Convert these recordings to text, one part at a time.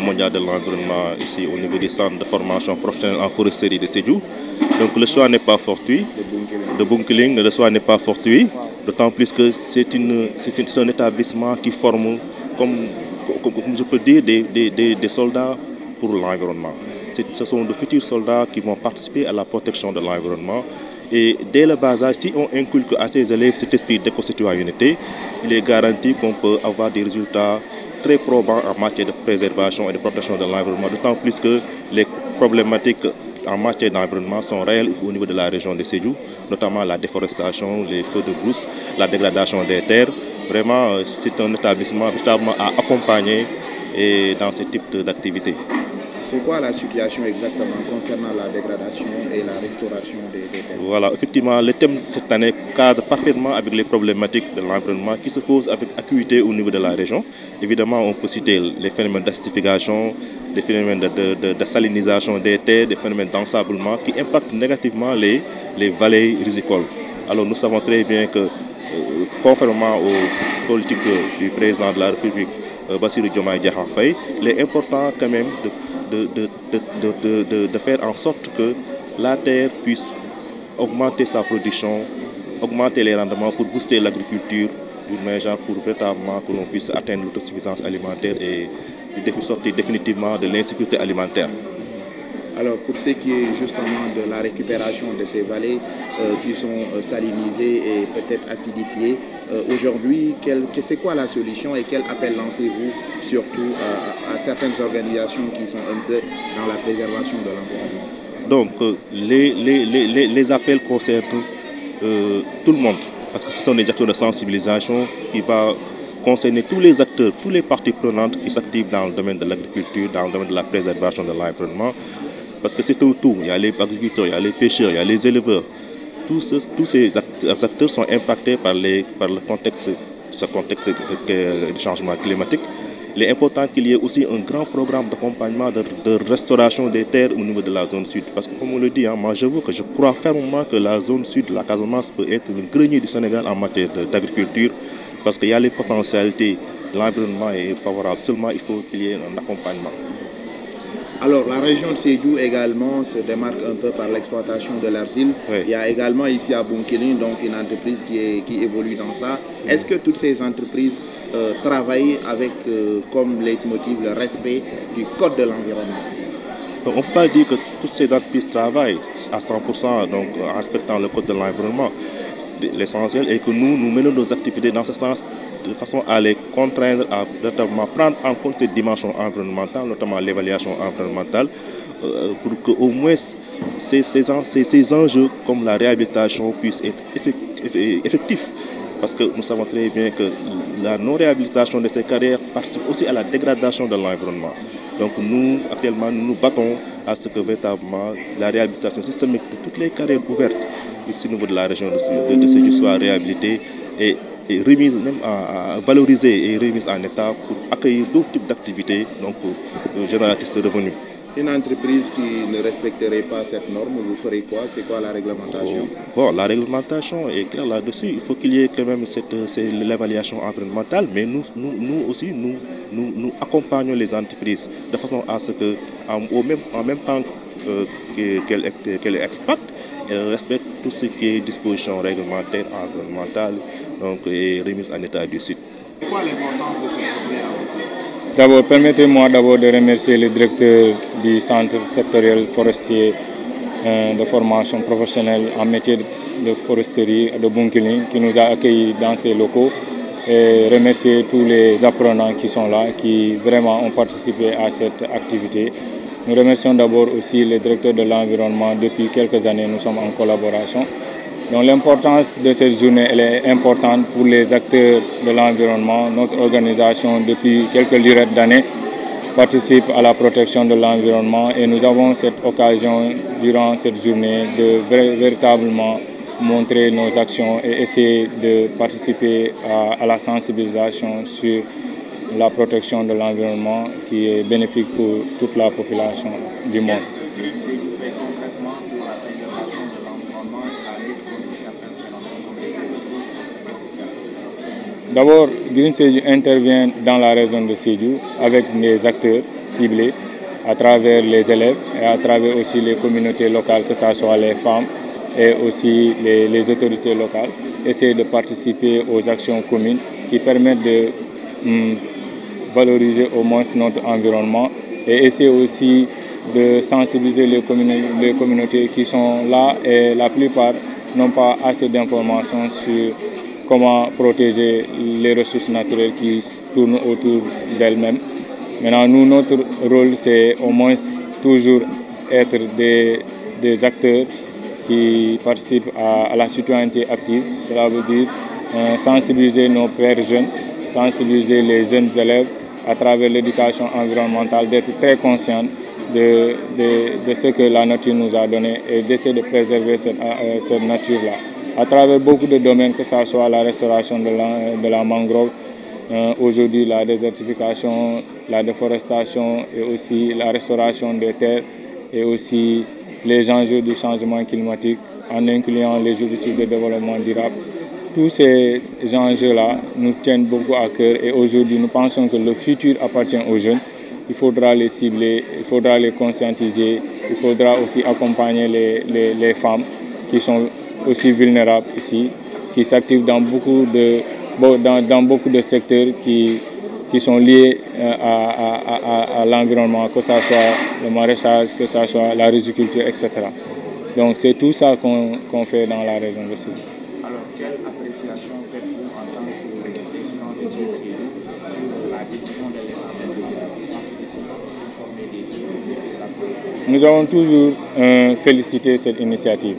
mondial de l'environnement ici au niveau du centre de formation professionnelle en foresterie de Sédhiou. Donc le choix n'est pas fortuit. De Bounkiling, le choix n'est pas fortuit, d'autant plus que c'est un établissement qui forme, comme je peux dire, des soldats pour l'environnement. Ce sont de futurs soldats qui vont participer à la protection de l'environnement. Et dès le bas âge, si on inculque à ces élèves cet esprit d'éco-citoyenneté, il est garanti qu'on peut avoir des résultats très probants en matière de préservation et de protection de l'environnement, d'autant plus que les problématiques en matière d'environnement sont réelles au niveau de la région de Sédhiou, notamment la déforestation, les feux de brousse, la dégradation des terres. Vraiment, c'est un établissement véritablement à accompagner dans ce type d'activité. C'est quoi la situation exactement concernant la dégradation et la restauration des terres? Voilà, effectivement, le thème cette année cadre parfaitement avec les problématiques de l'environnement qui se posent avec acuité au niveau de la région. Évidemment, on peut citer les phénomènes d'acidification, les phénomènes de salinisation des terres, des phénomènes d'ensablement qui impactent négativement les vallées rizicoles. Alors nous savons très bien que, conformément aux politiques du président de la République, Bassirou Diomaye Diakhar Faye, il est important quand même de faire en sorte que la terre puisse augmenter sa production, augmenter les rendements pour booster l'agriculture d'une manière pour véritablement que l'on puisse atteindre l'autosuffisance alimentaire et sortir définitivement de l'insécurité alimentaire. Alors pour ce qui est justement de la récupération de ces vallées qui sont salinisées et peut-être acidifiées, aujourd'hui, c'est quoi la solution et quel appel lancez-vous surtout à certaines organisations qui sont un peu dans la préservation de l'environnement? Donc les appels concernent tout le monde, parce que ce sont des actions de sensibilisation qui vont concerner tous les acteurs, toutes les parties prenantes qui s'activent dans le domaine de l'agriculture, dans le domaine de la préservation de l'environnement. Parce que c'est un tout, il y a les agriculteurs, il y a les pêcheurs, il y a les éleveurs. Tous ces acteurs sont impactés par le contexte, ce contexte de changement climatique. Il est important qu'il y ait aussi un grand programme d'accompagnement de restauration des terres au niveau de la zone sud. Parce que comme on le dit, moi je crois fermement que la zone sud, la Casamance, peut être le grenier du Sénégal en matière d'agriculture. Parce qu'il y a les potentialités, l'environnement est favorable, seulement il faut qu'il y ait un accompagnement. Alors, la région de Sédhiou également se démarque un peu par l'exploitation de l'argile. Oui. Il y a également ici à Bounkiling donc une entreprise qui évolue dans ça. Est-ce que toutes ces entreprises travaillent avec comme leitmotiv le respect du code de l'environnement? On ne peut pas dire que toutes ces entreprises travaillent à 100% donc, en respectant le code de l'environnement. L'essentiel est que nous menons nos activités dans ce sens de façon à les contraindre à prendre en compte ces dimensions environnementales, notamment l'évaluation environnementale, pour qu'au moins ces enjeux comme la réhabilitation puissent être effectifs. Parce que nous savons très bien que la non-réhabilitation de ces carrières participe aussi à la dégradation de l'environnement. Donc nous, actuellement, nous nous battons à ce que véritablement la réhabilitation systémique de toutes les carrières ouvertes ici au niveau de la région de Sédhiou soit réhabilitée et remise même valorisée et remise en état pour accueillir d'autres types d'activités donc génératrices de revenus. Une entreprise qui ne respecterait pas cette norme, vous ferez quoi? C'est quoi la réglementation? Bon, la réglementation est claire là-dessus. Il faut qu'il y ait quand même l'évaluation environnementale, mais nous aussi, nous accompagnons les entreprises de façon à ce que, en même temps qu'elles exploitent, elles respectent tout ce qui est disposition réglementaire, environnementale, donc et remise en état du site. C'est quoi l'importance de ce projet avancé? D'abord, permettez-moi de remercier le directeur du centre sectoriel forestier de formation professionnelle en métier de foresterie de Bounkiling qui nous a accueillis dans ses locaux et remercier tous les apprenants qui sont là, qui vraiment ont participé à cette activité. Nous remercions d'abord aussi le directeur de l'environnement. Depuis quelques années, nous sommes en collaboration. Donc l'importance de cette journée elle est importante pour les acteurs de l'environnement. Notre organisation, depuis quelques lurettes d'années, participe à la protection de l'environnement et nous avons cette occasion, durant cette journée, de véritablement montrer nos actions et essayer de participer à la sensibilisation sur la protection de l'environnement qui est bénéfique pour toute la population du monde. D'abord, Green Sédhiou intervient dans la région de Sédhiou avec des acteurs ciblés à travers les élèves et à travers aussi les communautés locales, que ce soit les femmes et aussi les autorités locales, essayer de participer aux actions communes qui permettent de valoriser au moins notre environnement et essayer aussi de sensibiliser les communautés qui sont là et la plupart n'ont pas assez d'informations sur comment protéger les ressources naturelles qui tournent autour d'elles-mêmes. Maintenant, nous, notre rôle, c'est au moins toujours être des acteurs qui participent à la citoyenneté active. Cela veut dire sensibiliser nos pères jeunes, sensibiliser les jeunes élèves à travers l'éducation environnementale, d'être très conscients de ce que la nature nous a donné et d'essayer de préserver cette nature-là. À travers beaucoup de domaines, que ce soit la restauration de la mangrove, aujourd'hui la désertification, la déforestation et aussi la restauration des terres et aussi les enjeux du changement climatique en incluant les objectifs de développement durable. Tous ces enjeux-là nous tiennent beaucoup à cœur et aujourd'hui nous pensons que le futur appartient aux jeunes. Il faudra les cibler, il faudra les conscientiser, il faudra aussi accompagner les femmes qui sont aussi vulnérables ici, qui s'activent dans beaucoup de secteurs qui sont liés à l'environnement, que ce soit le maraîchage, que ce soit la riziculture, etc. Donc c'est tout ça qu'on fait dans la région de Sédhiou. Alors, quelle appréciation faites-vous en tant que président de Sédhiou sur la décision de l'État de former des jeunes? Nous avons toujours félicité cette initiative.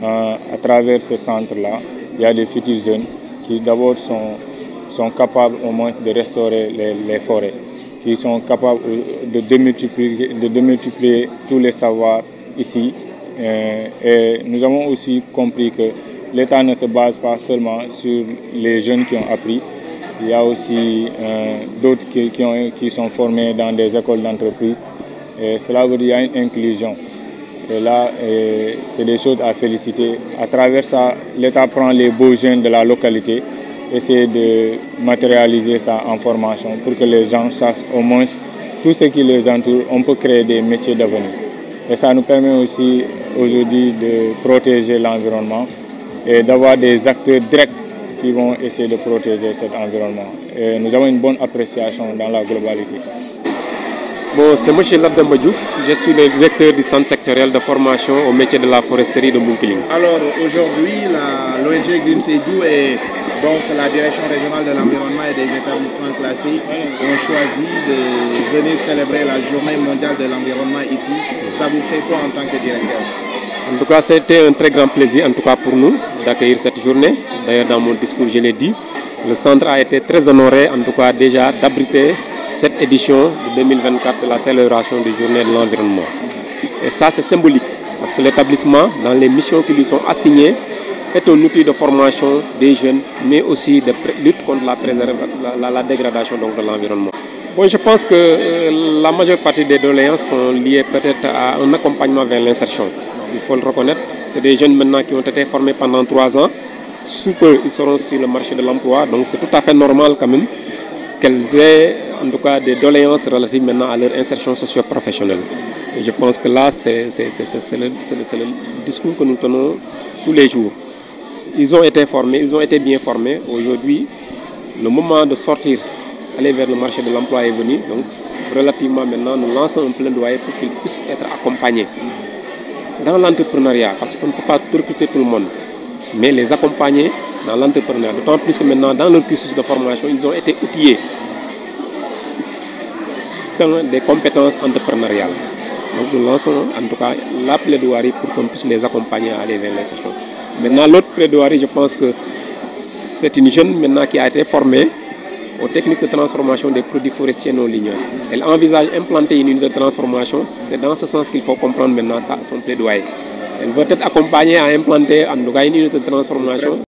À travers ce centre-là, il y a des futurs jeunes qui d'abord sont capables au moins de restaurer les forêts, qui sont capables de démultiplier tous les savoirs ici. Et nous avons aussi compris que l'État ne se base pas seulement sur les jeunes qui ont appris. Il y a aussi d'autres qui sont formés dans des écoles d'entreprise. Et cela veut dire qu'il y a une inclusion. Et là, c'est des choses à féliciter. À travers ça, l'État prend les beaux jeunes de la localité, essaie de matérialiser ça en formation pour que les gens sachent au moins tout ce qui les entoure. On peut créer des métiers d'avenir. Et ça nous permet aussi aujourd'hui de protéger l'environnement et d'avoir des acteurs directs qui vont essayer de protéger cet environnement. Et nous avons une bonne appréciation dans la globalité. Bon, c'est M. Labdamba Diouf, je suis le directeur du centre sectoriel de formation au métier de la foresterie de Bounkiling. Alors aujourd'hui, l'ONG Green Sédhiou et donc la direction régionale de l'environnement et des établissements classés ont choisi de venir célébrer la journée mondiale de l'environnement ici. Ça vous fait quoi en tant que directeur? En tout cas, c'était un très grand plaisir en tout cas pour nous d'accueillir cette journée. D'ailleurs, dans mon discours, je l'ai dit. Le centre a été très honoré, en tout cas déjà, d'abriter cette édition de 2024 de la célébration du journée de l'environnement. Et ça, c'est symbolique, parce que l'établissement, dans les missions qui lui sont assignées, est un outil de formation des jeunes, mais aussi de lutte contre la dégradation donc, de l'environnement. Bon, je pense que la majeure partie des doléances sont liées peut-être à un accompagnement vers l'insertion. Il faut le reconnaître, c'est des jeunes maintenant qui ont été formés pendant 3 ans. Sous peu, ils seront sur le marché de l'emploi, donc c'est tout à fait normal quand même qu'elles aient en tout cas des doléances relatives maintenant à leur insertion socio-professionnelle. Et je pense que là, c'est le discours que nous tenons tous les jours. Ils ont été formés, ils ont été bien formés. Aujourd'hui, le moment de sortir, aller vers le marché de l'emploi est venu. Donc, relativement maintenant, nous lançons un plaidoyer pour qu'ils puissent être accompagnés dans l'entrepreneuriat, parce qu'on ne peut pas recruter tout le monde, mais les accompagner dans l'entrepreneuriat. D'autant plus que maintenant, dans leur cursus de formation, ils ont été outillés dans des compétences entrepreneuriales. Donc nous lançons en tout cas la plaidoirie pour qu'on puisse les accompagner à aller vers l'insertion. Maintenant, l'autre plaidoirie, je pense que c'est une jeune maintenant qui a été formée aux techniques de transformation des produits forestiers non linéaires. Elle envisage implanter une unité de transformation. C'est dans ce sens qu'il faut comprendre maintenant ça, son plaidoyer. Elle veut être accompagnée à implanter en tout cas une unité de transformation.